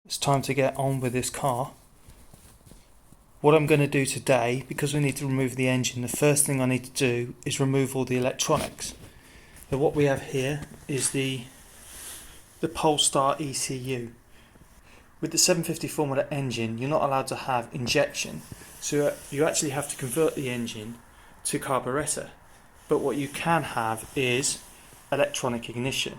It's time to get on with this car. What I'm going to do today, because we need to remove the engine, the first thing I need to do is remove all the electronics. So what we have here is the Polestar ECU. With the 750 Formula engine, you're not allowed to have injection, so you actually have to convert the engine to carburetor. But what you can have is electronic ignition.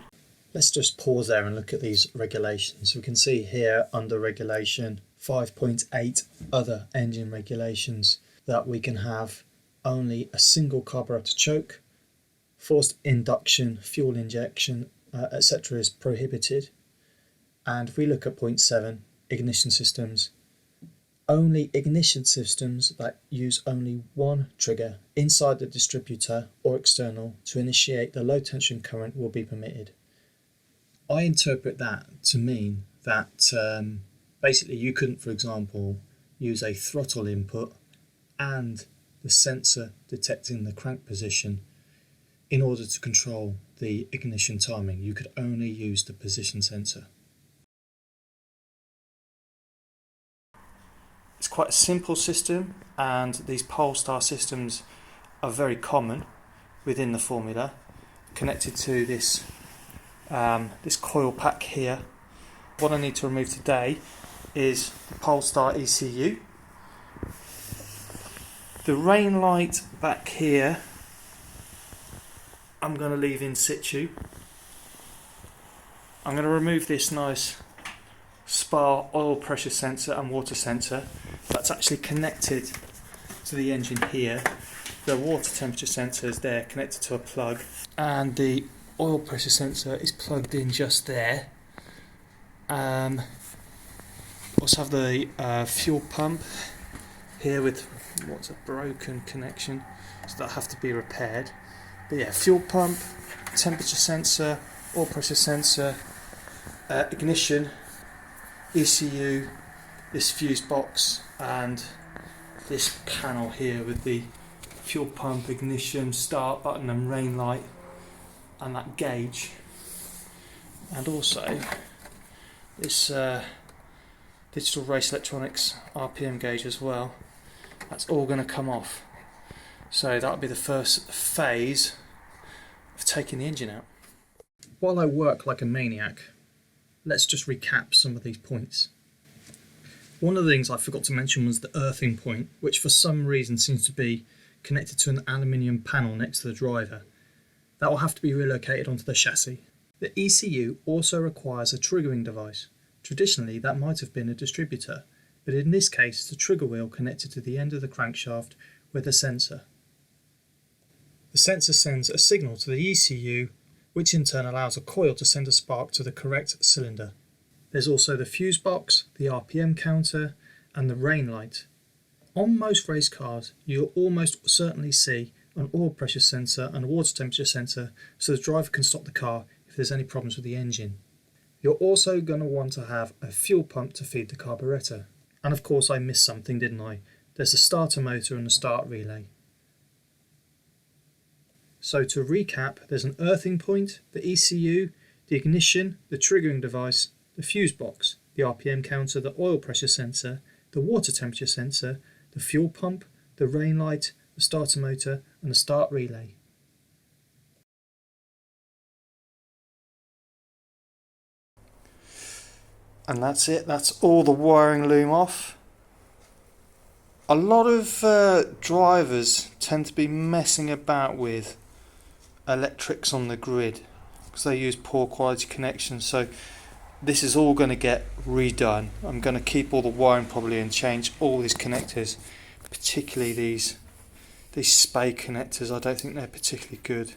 Let's just pause there and look at these regulations. We can see here under regulation 5.8 other engine regulations that we can have only a single carburetor choke, forced induction, fuel injection, etc. is prohibited. And if we look at point 7, ignition systems, only ignition systems that use only one trigger inside the distributor or external to initiate the low tension current will be permitted. I interpret that to mean that basically you couldn't, for example, use a throttle input and the sensor detecting the crank position in order to control the ignition timing. You could only use the position sensor. It's quite a simple system, and these Polestar systems are very common within the Formula, connected to this coil pack here. What I need to remove today is the Polestar ECU. The rain light back here I'm going to leave in situ. I'm going to remove this nice spar oil pressure sensor and water sensor that's actually connected to the engine here. The water temperature sensor is there connected to a plug, and the oil pressure sensor is plugged in just there. Also have the fuel pump here with what's a broken connection, so that'll have to be repaired. But yeah, fuel pump, temperature sensor, oil pressure sensor, ignition, ECU, this fuse box, and this panel here with the fuel pump, ignition, start button and rain light, and that gauge, and also this digital race electronics RPM gauge as well. That's all going to come off, so that'll be the first phase of taking the engine out. While I work like a maniac, let's just recap some of these points. One of the things I forgot to mention was the earthing point, which for some reason seems to be connected to an aluminium panel next to the driver. That will have to be relocated onto the chassis. The ECU also requires a triggering device. Traditionally, that might have been a distributor, but in this case it's a trigger wheel connected to the end of the crankshaft with a sensor. The sensor sends a signal to the ECU, which in turn allows a coil to send a spark to the correct cylinder. There's also the fuse box, the RPM counter, and the rain light. On most race cars, you'll almost certainly see an oil pressure sensor and a water temperature sensor, so the driver can stop the car if there's any problems with the engine. You're also going to want to have a fuel pump to feed the carburetor. And of course I missed something, didn't I? There's a starter motor and a start relay. So to recap, there's an earthing point, the ECU, the ignition, the triggering device, the fuse box, the RPM counter, the oil pressure sensor, the water temperature sensor, the fuel pump, the rain light, the starter motor and the start relay. And that's it, that's all the wiring loom off. A lot of drivers tend to be messing about with electrics on the grid because they use poor quality connections, so this is all going to get redone. I'm going to keep all the wiring probably and change all these connectors, particularly these spay connectors. I don't think they're particularly good.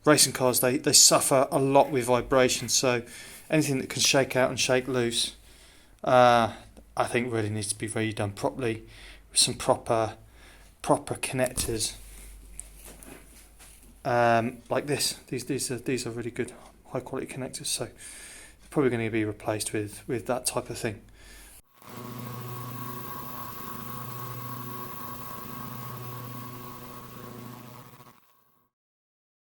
Racing cars, they suffer a lot with vibration, so anything that can shake out and shake loose I think really needs to be redone properly with some proper connectors like this. These are really good high quality connectors, so probably going to be replaced with that type of thing.